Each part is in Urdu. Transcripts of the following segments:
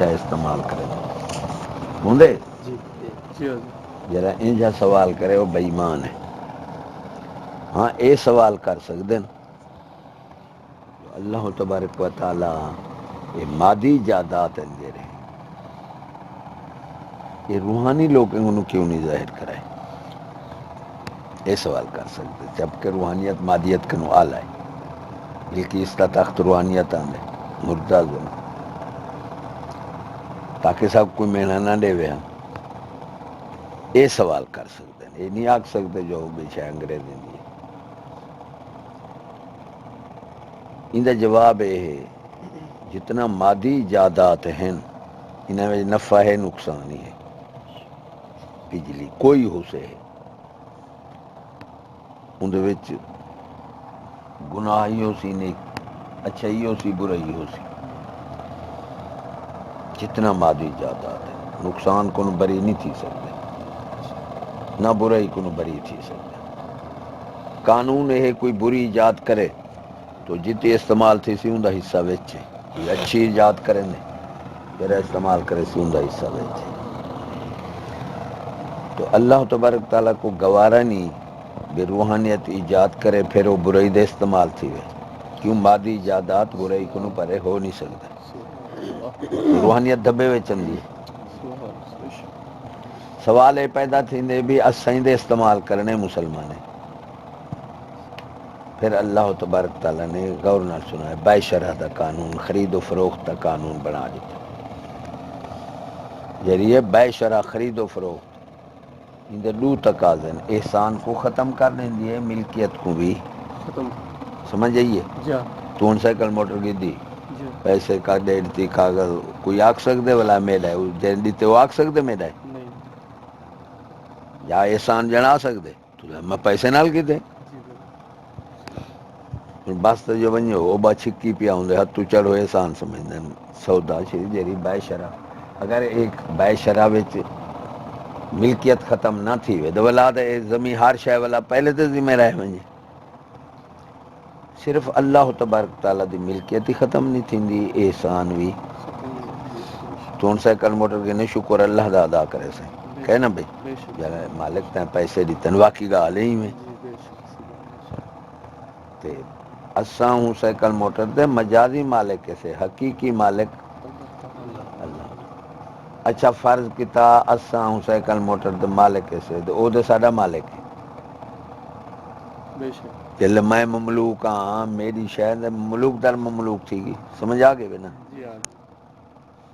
شے استعمال کرے ہوندے جی جی جرا انجا سوال کرے وہ بے ایمان ہے. ہاں اے سوال کر سکدے ن اللہ تبارک و تعالی یہ مادی جائیداد دے رہے یہ روحانی لوگوں کو کیوں نہیں ظاہر کرائے؟ یہ سوال کر سکتے جبکہ روحانیت مادیت کنو آل ہے بلکہ اس کا تخت روحانیت آندے مردہ ظلم تاکہ سب کوئی محنہ نہ دے وے. یہ سوال کر سکتے ہیں، یہ نہیں آکھ سکتے جو بھی شے انگریزی دی. ان کا جواب یہ ہے جتنا مادی ایجادات ہیں انہاں میں نفع ہے نقصان ہی ہے. بجلی کوئی ہو سے ہے اندر وچ گناہ ہی ہو سی نیک اچھائی ہو سی برائی ہو سی جتنا مادی ایجادات ہے نقصان کو بری نہیں تھی سکتے نہ برائی کو بری تھی سکتے. قانون یہ کوئی بری ایجاد کرے تو جتنے استعمال تھی سی ان کا حصہ وچ ہے. کوئی اچھی ایجاد کرے نے پھر استعمال کرے سی ان کا حصہ وچ ہے. تو اللہ تبارک تعالیٰ کو گوارا نہیں بے روحانیت ایجاد کرے پھر وہ برائی دے استعمال تھی وے. کیوں مادی ایجادات برائی کو پرے ہو نہیں سکتے. روحانیت دبے وچ چندی ہے. سوال یہ پیدا تھیندے بھی اسائیں دے استعمال کرنے مسلمان ہیں. پھر اللہ تبارک تعالیٰ نے غور نال سنا ہے بے شرح دا قانون خرید و فروخت دا قانون بنا دیتا. ذریعے بے شرح خرید و فروخت ان دے دو تقاضے ہیں. احسان کو ختم کر دیں دیے ملکیت کو بھی ختم سمجھ آئیے. جا تو سائیکل موٹر کی دی جی پیسے کا ڈیڑھ تھی کاغذ کوئی آکھ سکدے والا میرا ہے جن دیتے وہ آکھ سکدے میرا ہے نہیں یا احسان جنا سکدے تو میں پیسے نال کی دے جی بس تو جو ونجو وہ با چھکی پیا ہوندے ہتھ تو چڑھو احسان سمجھدے سودا چیز جیری بے شرح اگر ایک بے شرح وچ ملکیت ختم نہ تھی وے تو ولاد زمین ہر شے والا پہلے تو ذمہ رہ ونجے. صرف اللہ تبارک تعالیٰ دی ملکیت ہی ختم نہیں تھیندی احسان بھی ختم نہیں تو سائیکل موٹر کے نہیں شکر اللہ دا ادا کرے سے بے کہنا شک بھئی بے شک جگہ مالک تے پیسے دیتن واقعی گال ہی میں جی بے شک تے اساں ہوں سائیکل موٹر دے مجازی مالک سے حقیقی مالک اللہ تعالی اللہ. اچھا فرض کیتا اساں ہوں سائیکل موٹر دے مالک سے او دے ساڈا مالک ہے بے شک جل میں مملوک ہاں میری شے مملوک در مملوک تھی گی سمجھ آ گئے نا. جی آ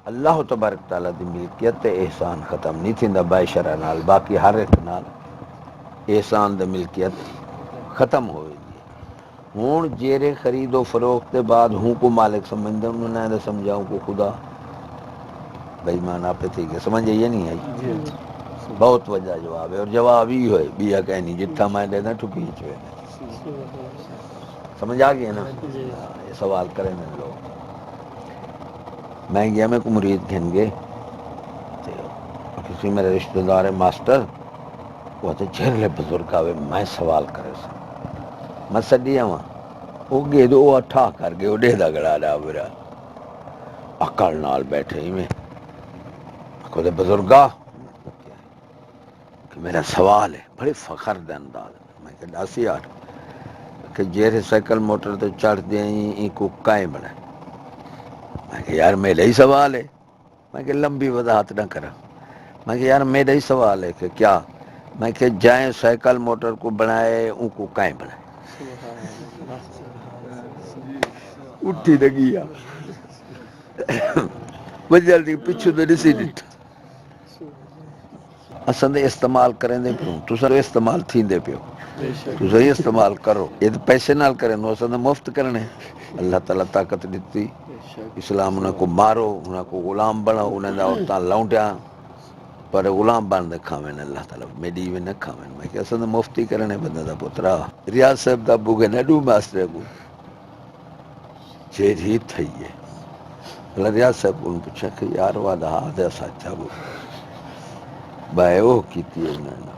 اللہ تبارک تعالیٰ دی ملکیت تے احسان ختم نہیں تھیندا بے شرح نال باقی ہر ایک نال احسان دے ملکیت ختم ہوئے گی. ہوں جیرے خرید و فروخت دے بعد ہوں کو مالک سمجھدے انہوں نے سمجھاؤں کو خدا بے ایمان آپ تھی کہ سمجھ آئیے نہیں آئی. جی بہت وجہ جواب ہے اور جواب ہی ہوئے بیا کہنی جتھا میں دے دیں ٹھکی چوے سمجھ آ گئی نا. یہ سوال کریں میں لوگ میں گیا میں کو مرید گھن گے کسی میرے رشتہ دار ہے ماسٹر وہ تے جھرلے بزرگ آوے میں سوال کرے سا میں سڈی آواں وہ گے دو وہ اٹھا کر کے وہ ڈے دا گڑا رہا میرا عقل نال بیٹھے ہی میں کو دے بزرگا کہ میرا سوال ہے بڑے فخر دے انداز میں کہ دس یار کہ جیرے سائیکل موٹر تے چڑھ دیں این کو کائیں بڑھائے میں کہ یار میرا ہی سوال ہے میں کہ لمبی وضاحت نہ کرا میں کہ یار میرا ہی سوال ہے کہ کیا میں کہ جائیں سائیکل موٹر کو بنائے ان کو کائیں بنائے سبحان اللہ اٹھی لگی وہ جلدی پچھو تو نسی ڈٹھا اساں دے استعمال کریں دے پیوں تساں استعمال تھیندے پیو بے شک تساں استعمال کرو یہ تو پیسے نال کریں نو اساں مفت کرنے اللہ تعالیٰ طاقت دیتی بے شک اسلام انہاں کو مارو انہاں کو غلام بناؤ انہاں دا عورتاں لونڈیاں پر غلام بن دے کھاویں اللہ تعالیٰ میڈی میں نہ کھاویں میں کہ اساں مفتی کرنے بندے دا پترا ریاض صاحب دا ابو کے نڈو ماسٹر کو چیز ہی تھی ہے اللہ ریاض صاحب کو پوچھا کہ یار وعدہ دے سچا وہ بائے وہ کیتی ہے انہاں